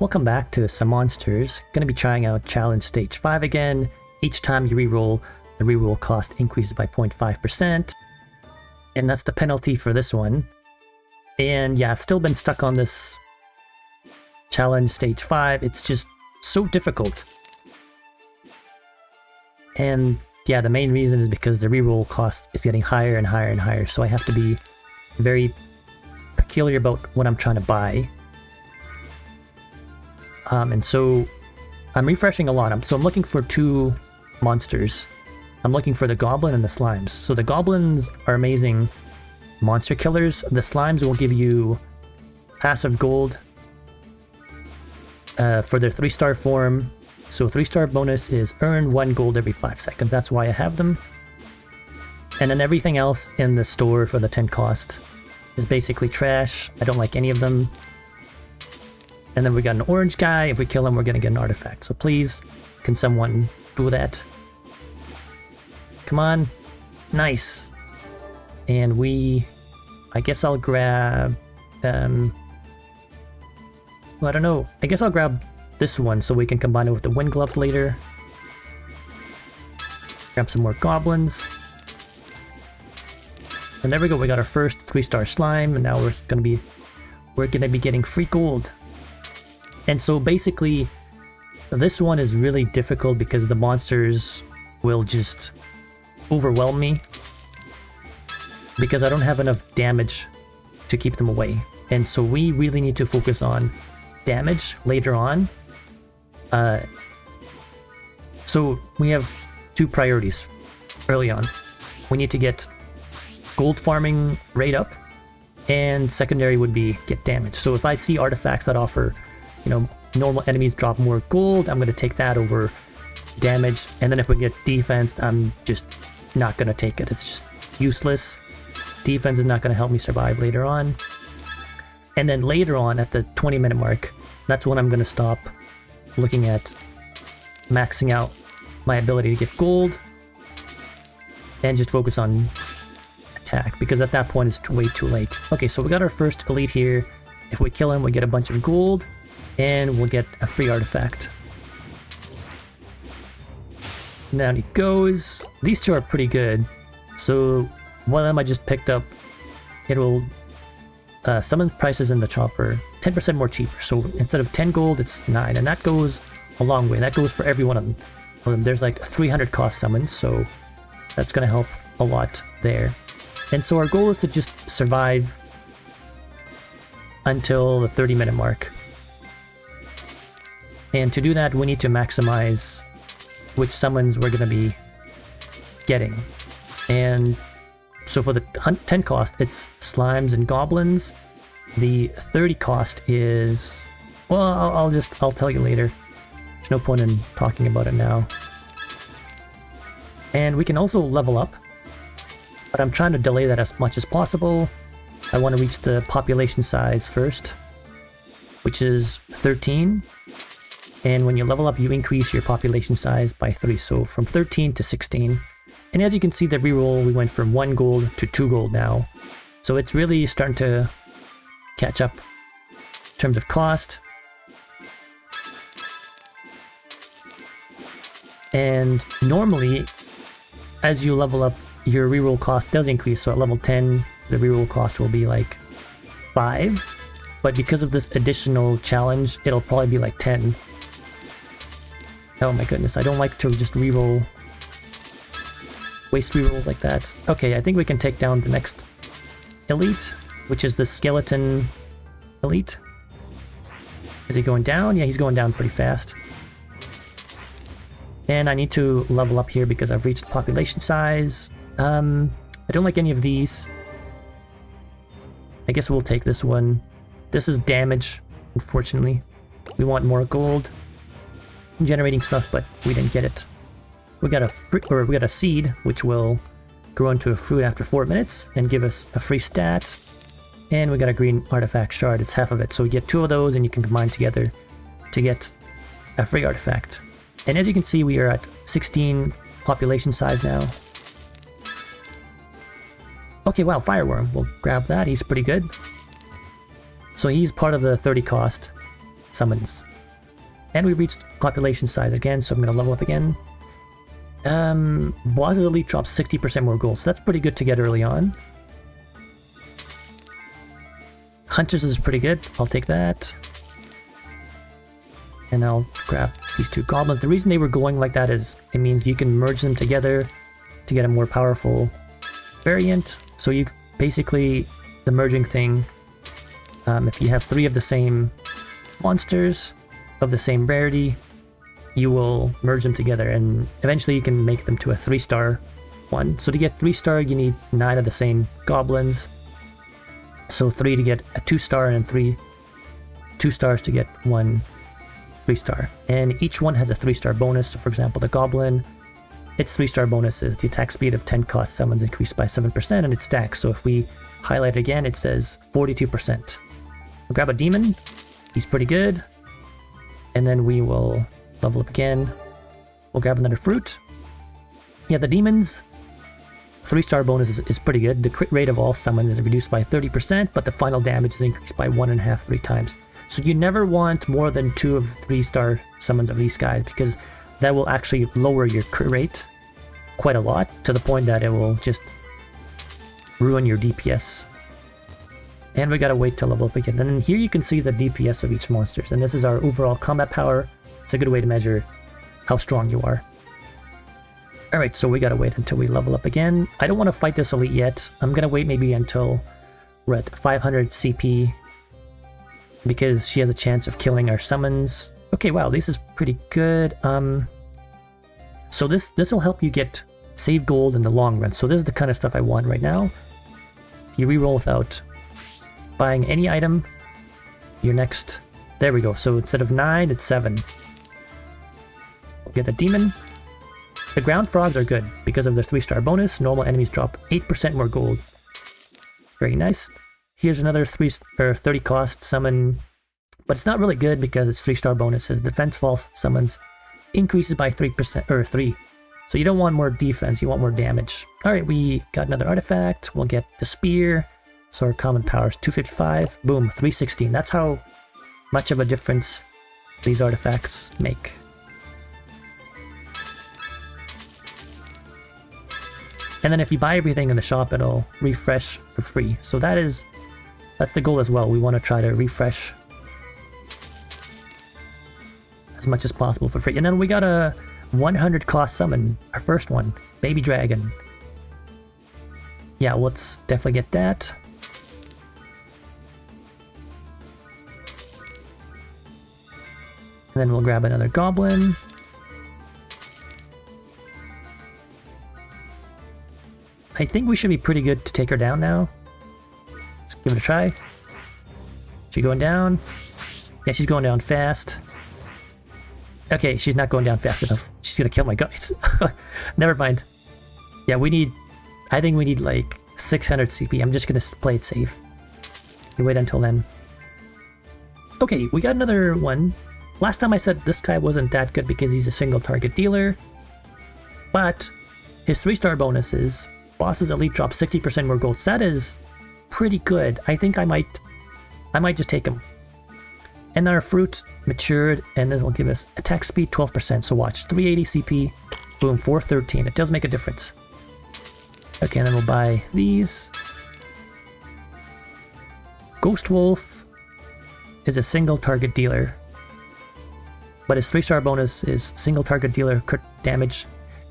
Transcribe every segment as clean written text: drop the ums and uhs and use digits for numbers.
Welcome back to Summonsters. Going to be trying out challenge stage 5 again. Each time you reroll, the reroll cost increases by 0.5%. And that's the penalty for this one. And yeah, I've still been stuck on this challenge stage 5. It's just so difficult. And yeah, the main reason is because the reroll cost is getting higher and higher and higher. So I have to be very peculiar about what I'm trying to buy. And so I'm refreshing a lot. So I'm looking for two monsters. I'm looking for the goblin and the slimes. So the goblins are amazing monster killers. The slimes will give you passive gold for their 3-star form. So 3-star bonus is earn 1 gold every 5 seconds. That's why I have them. And then everything else in the store for the 10 cost is basically trash. I don't like any of them. And then we got an orange guy. If we kill him, we're going to get an artifact. So please, can someone do that? Come on. Nice. And I guess I'll grab, well, I don't know. I guess I'll grab this one so we can combine it with the wind gloves later. Grab some more goblins. And there we go. We got our first 3-star slime, and now we're gonna be getting free gold. And so basically, this one is really difficult because the monsters will just overwhelm me because I don't have enough damage to keep them away. And so we really need to focus on damage later on. So we have two priorities early on. We need to get gold farming rate up, and secondary would be get damage. So if I see artifacts that offer, normal enemies drop more gold, I'm going to take that over damage. And then if we get defense, I'm just not going to take it. It's just useless. Defense is not going to help me survive later on. And then later on at the 20-minute mark, that's when I'm going to stop looking at maxing out my ability to get gold and just focus on attack, because at that point it's way too late. Okay, so we got our first elite here. If we kill him, we get a bunch of gold and we'll get a free artifact. Down he goes. These two are pretty good. So one of them I just picked up. It will summon prices in the chopper 10% more cheaper. So instead of 10 gold, it's 9, and that goes a long way. That goes for every one of them. There's like 300 cost summons, so that's going to help a lot there. And so our goal is to just survive until the 30-minute mark. And to do that, we need to maximize which summons we're going to be getting. And so for the 10 cost, it's slimes and goblins. The 30 cost is, well, I'll tell you later. There's no point in talking about it now. And we can also level up, but I'm trying to delay that as much as possible. I want to reach the population size first, which is 13. And when you level up, you increase your population size by 3, so from 13 to 16. And as you can see, the reroll, we went from 1 gold to 2 gold now. So it's really starting to catch up in terms of cost. And normally, as you level up, your reroll cost does increase. So at level 10, the reroll cost will be like 5. But because of this additional challenge, it'll probably be like 10. Oh my goodness, I don't like to just reroll, waste rerolls like that. Okay, I think we can take down the next elite, which is the skeleton elite. Is he going down? Yeah, he's going down pretty fast. And I need to level up here because I've reached population size. I don't like any of these. I guess we'll take this one. This is damage, unfortunately. We want more gold. Generating stuff, but we didn't get it. We got a seed, which will grow into a fruit after 4 minutes and give us a free stat. And we got a green artifact shard. It's half of it, so we get 2 of those, and you can combine together to get a free artifact. And as you can see, we are at 16 population size now. Okay, wow, fireworm. We'll grab that. He's pretty good. So he's part of the 30 cost summons. And we reached population size again, so I'm going to level up again. Boss's Elite drops 60% more gold, so that's pretty good to get early on. Hunters is pretty good, I'll take that. And I'll grab these two goblins. The reason they were going like that is it means you can merge them together to get a more powerful variant. So you basically, the merging thing, if you have 3 of the same monsters of the same rarity, you will merge them together and eventually you can make them to a 3-star one. So to get 3-star, you need 9 of the same goblins. So 3 to get a 2-star and 3 2-stars to get 1 3-star. And each one has a 3-star bonus. So for example, the goblin, its 3-star bonus is the attack speed of 10 cost summons increased by 7% and it stacks. So if we highlight it again, it says 42%. We'll grab a demon. He's pretty good. And then we will level up again. We'll grab another fruit. Yeah, the demons, 3-star bonus is pretty good. The crit rate of all summons is reduced by 30%, but the final damage is increased by 3 times. So you never want more than 2 of 3-star summons of these guys, because that will actually lower your crit rate quite a lot, to the point that it will just ruin your DPS. And we gotta wait to level up again. And then here you can see the DPS of each monster. And this is our overall combat power. It's a good way to measure how strong you are. Alright, so we gotta wait until we level up again. I don't want to fight this elite yet. I'm gonna wait maybe until we're at 500 CP, because she has a chance of killing our summons. Okay, wow, this is pretty good. So this will help you get save gold in the long run. So this is the kind of stuff I want right now. If you reroll without buying any item, your next... There we go. So instead of 9, it's 7. We'll get a demon. The ground frogs are good because of their 3-star bonus. Normal enemies drop 8% more gold. Very nice. Here's another 30 cost summon, but it's not really good because it's 3-star bonuses. Defense false summons increases by 3% or 3. So you don't want more defense, you want more damage. All right, we got another artifact. We'll get the spear. So our common power is 255. Boom, 316. That's how much of a difference these artifacts make. And then if you buy everything in the shop, it'll refresh for free. So that's the goal as well. We want to try to refresh as much as possible for free. And then we got a 100 cost summon, our first one, Baby Dragon. Yeah, let's definitely get that. And then we'll grab another goblin. I think we should be pretty good to take her down now. Let's give it a try. She going down? Yeah, she's going down fast. Okay, she's not going down fast enough. She's gonna kill my guys. Never mind. Yeah, I think we need like 600 CP. I'm just gonna play it safe. You wait until then. Okay, we got another one. Last time I said this guy wasn't that good because he's a single target dealer. But his 3-star bonuses, Boss's Elite drops 60% more gold. So that is pretty good. I think I might just take him. And our fruit matured, and this will give us attack speed 12%. So watch, 380 CP, boom, 413. It does make a difference. Okay, and then we'll buy these. Ghost Wolf is a single target dealer, but his 3-star bonus is single target dealer crit damage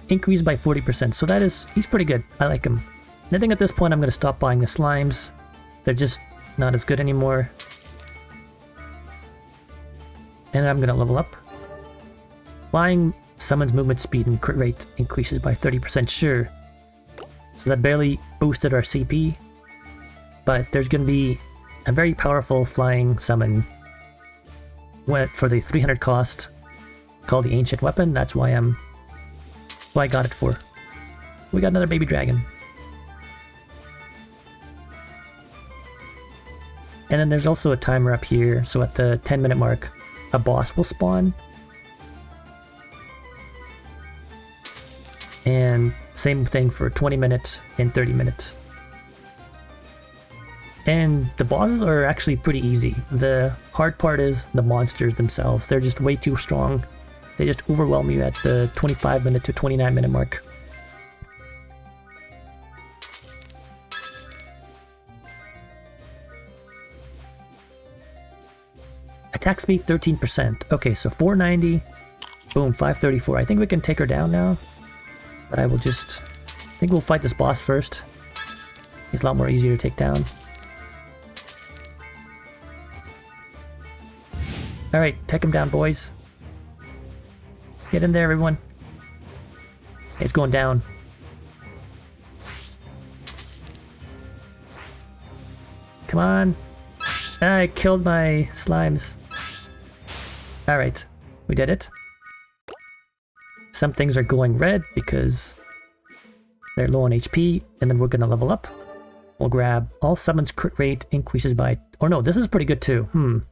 increased by 40%. So he's pretty good. I like him. And I think at this point I'm going to stop buying the slimes. They're just not as good anymore. And I'm going to level up. Flying summons movement speed and crit rate increases by 30%, sure. So that barely boosted our CP. But there's going to be a very powerful flying summon for the 300 cost called the Ancient Weapon. That's why I got it for. We got another baby dragon. And then there's also a timer up here, so at the 10-minute mark, a boss will spawn. And same thing for 20 minutes and 30 minutes. And the bosses are actually pretty easy. The hard part is the monsters themselves. They're just way too strong. They just overwhelm you at the 25-minute to 29-minute mark. Attack speed 13%. Okay, so 490. Boom, 534. I think we can take her down now. But I think we'll fight this boss first. He's a lot more easier to take down. Alright, take him down, boys. Get in there, everyone. It's going down. Come on. I killed my slimes. Alright, we did it. Some things are glowing red because they're low on HP, and then we're gonna level up. We'll grab all summons crit rate increases by... Oh no, this is pretty good too.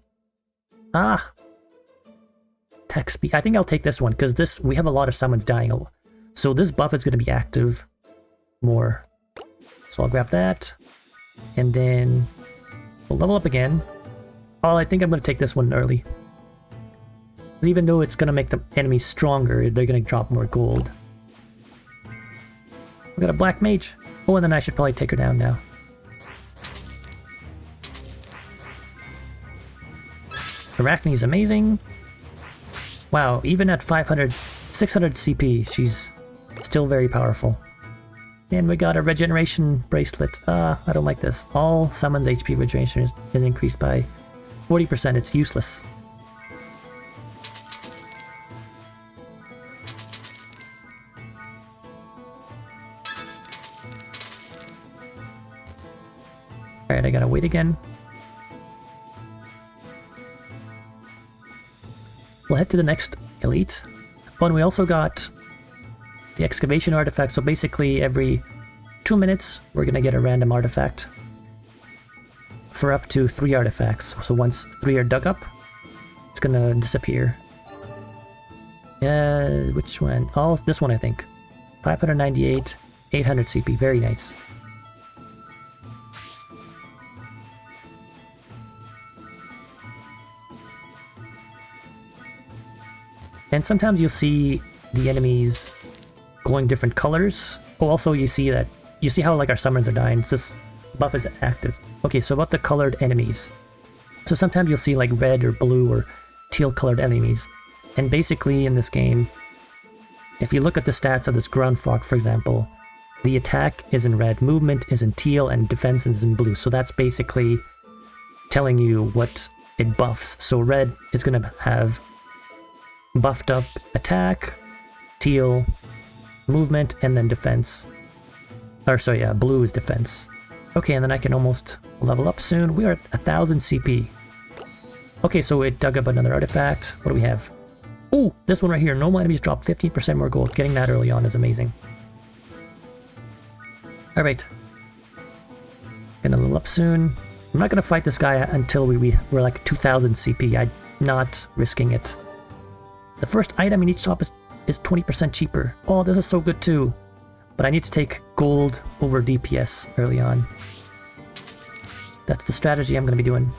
Ah! Attack speed. I think I'll take this one because we have a lot of summons dying. So this buff is gonna be active more. So I'll grab that. And then we'll level up again. Oh, I think I'm gonna take this one early. Even though it's gonna make the enemies stronger, they're gonna drop more gold. We got a black mage. Oh, and then I should probably take her down now. Arachne is amazing. Wow, even at 600 CP, she's still very powerful. And we got a regeneration bracelet. I don't like this. All summons HP regeneration is increased by 40%. It's useless. Alright, I gotta wait again. We'll head to the next elite. Oh, and we also got the excavation artifact. So basically every 2 minutes, we're gonna get a random artifact for up to 3 artifacts. So once 3 are dug up, it's gonna disappear. Which one? Oh, this one I think. 598, 800 CP. Very nice. And sometimes you'll see the enemies glowing different colors. Oh, also you see how like our summons are dying. This buff is active. Okay, so about the colored enemies. So sometimes you'll see like red or blue or teal colored enemies. And basically in this game, if you look at the stats of this ground frog, for example, the attack is in red, movement is in teal, and defense is in blue. So that's basically telling you what it buffs. So red is going to have buffed up attack, teal, movement, and then defense. Or so yeah, blue is defense. Okay, and then I can almost level up soon. We are at 1000 CP. Okay, so it dug up another artifact. What do we have? Oh, this one right here. Normal enemies drop 15% more gold. Getting that early on is amazing. Alright. Gonna level up soon. I'm not gonna fight this guy until we're like 2000 CP. I'm not risking it. The first item in each shop is 20% cheaper. Oh, this is so good too. But I need to take gold over DPS early on. That's the strategy I'm going to be doing.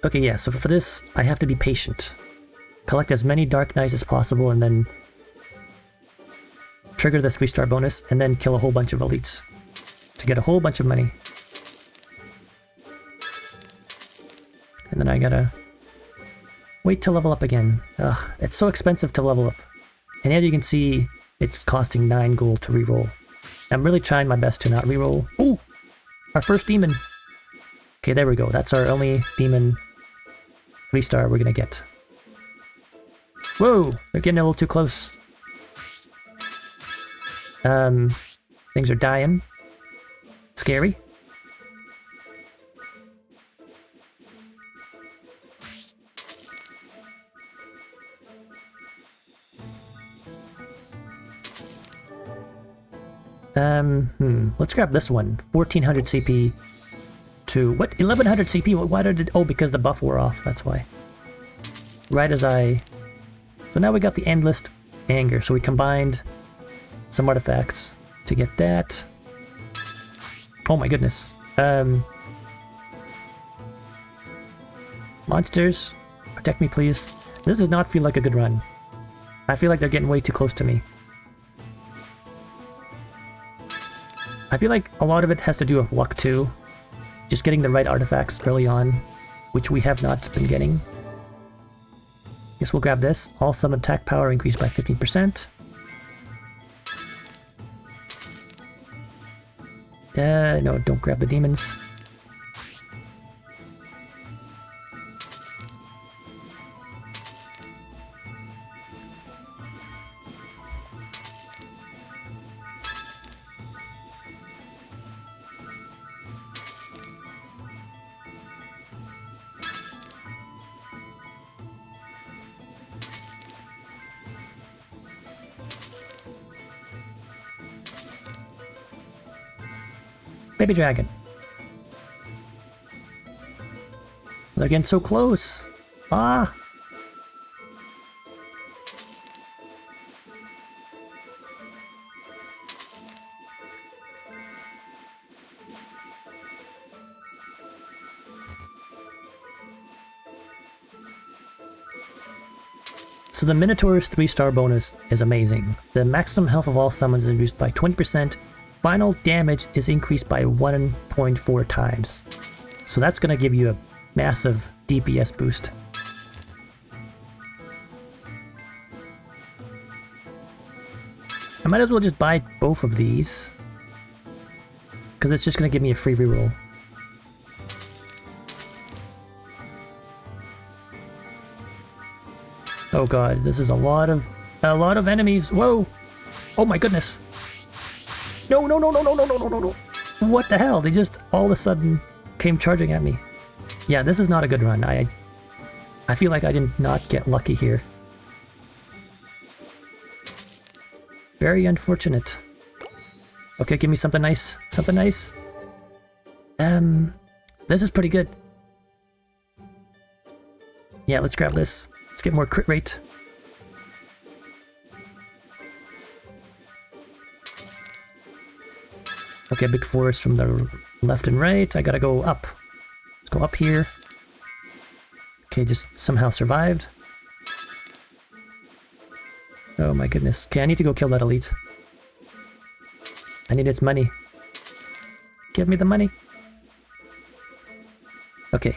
Okay, yeah, so for this, I have to be patient. Collect as many Dark Knights as possible and then trigger the 3-star bonus and then kill a whole bunch of elites to get a whole bunch of money. And then I gotta wait to level up again. Ugh, it's so expensive to level up. And as you can see, it's costing 9 gold to reroll. I'm really trying my best to not reroll. Oh! Our first demon! Okay, there we go. That's our only demon 3-star we're gonna get. Whoa! They're getting a little too close. Things are dying. Scary. Let's grab this one. 1400 CP to... What? 1100 CP? Why did it... Oh, because the buff wore off. That's why. Right as I... So now we got the Endless Anger. So we combined some artifacts to get that. Oh my goodness. Monsters, protect me please. This does not feel like a good run. I feel like they're getting way too close to me. I feel like a lot of it has to do with luck too. Just getting the right artifacts early on, which we have not been getting. Guess we'll grab this. All summon attack power increased by 15%. No, don't grab the demons. Baby dragon. They're getting so close. Ah! So the Minotaur's 3-star bonus is amazing. The maximum health of all summons is reduced by 20%. Final damage is increased by 1.4 times. So that's going to give you a massive DPS boost. I might as well just buy both of these, because it's just going to give me a free reroll. Oh god, this is a lot of enemies. Whoa! Oh my goodness! No, no, no, no, no, no, no, no, no, no. What the hell? They just all of a sudden came charging at me. Yeah, this is not a good run. I feel like I did not get lucky here. Very unfortunate. Okay, give me something nice. Something nice. This is pretty good. Yeah, let's grab this. Let's get more crit rate. Okay, big forest from the left and right. I gotta go up. Let's go up here. Okay, just somehow survived. Oh my goodness. Okay, I need to go kill that elite. I need its money. Give me the money. Okay.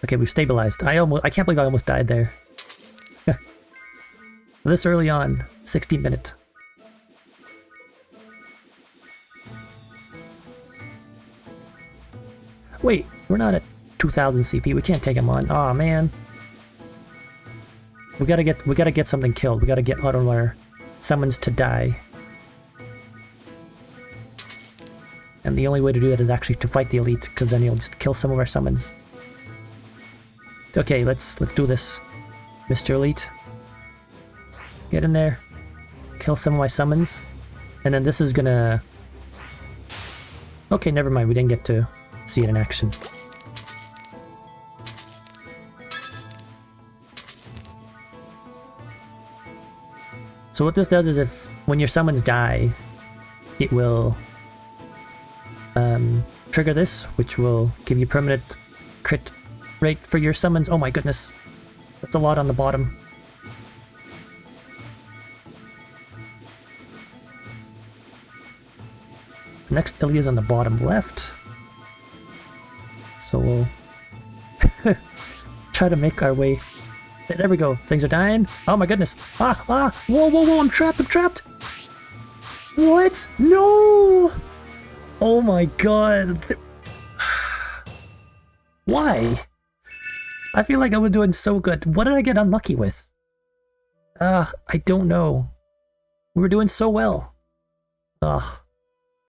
Okay, we've stabilized. I can't believe I almost died there. This early on, 60 minute. Wait, we're not at 2000 CP. We can't take him on. Aw, man. We gotta get something killed. We gotta get one of our summons to die. And the only way to do that is actually to fight the elite, because then he'll just kill some of our summons. Okay, let's do this, Mr. Elite. Get in there. Kill some of my summons. And then this is gonna... Okay, never mind. We didn't get to see it in action. So what this does is when your summons die, it will trigger this, which will give you permanent crit rate for your summons. Oh my goodness. That's a lot on the bottom. The next Ilya is on the bottom left. So we'll try to make our way. There we go. Things are dying. Oh my goodness. Ah, ah. Whoa, whoa, whoa. I'm trapped. I'm trapped. What? No. Oh my god. Why? I feel like I was doing so good. What did I get unlucky with? I don't know. We were doing so well. Ugh.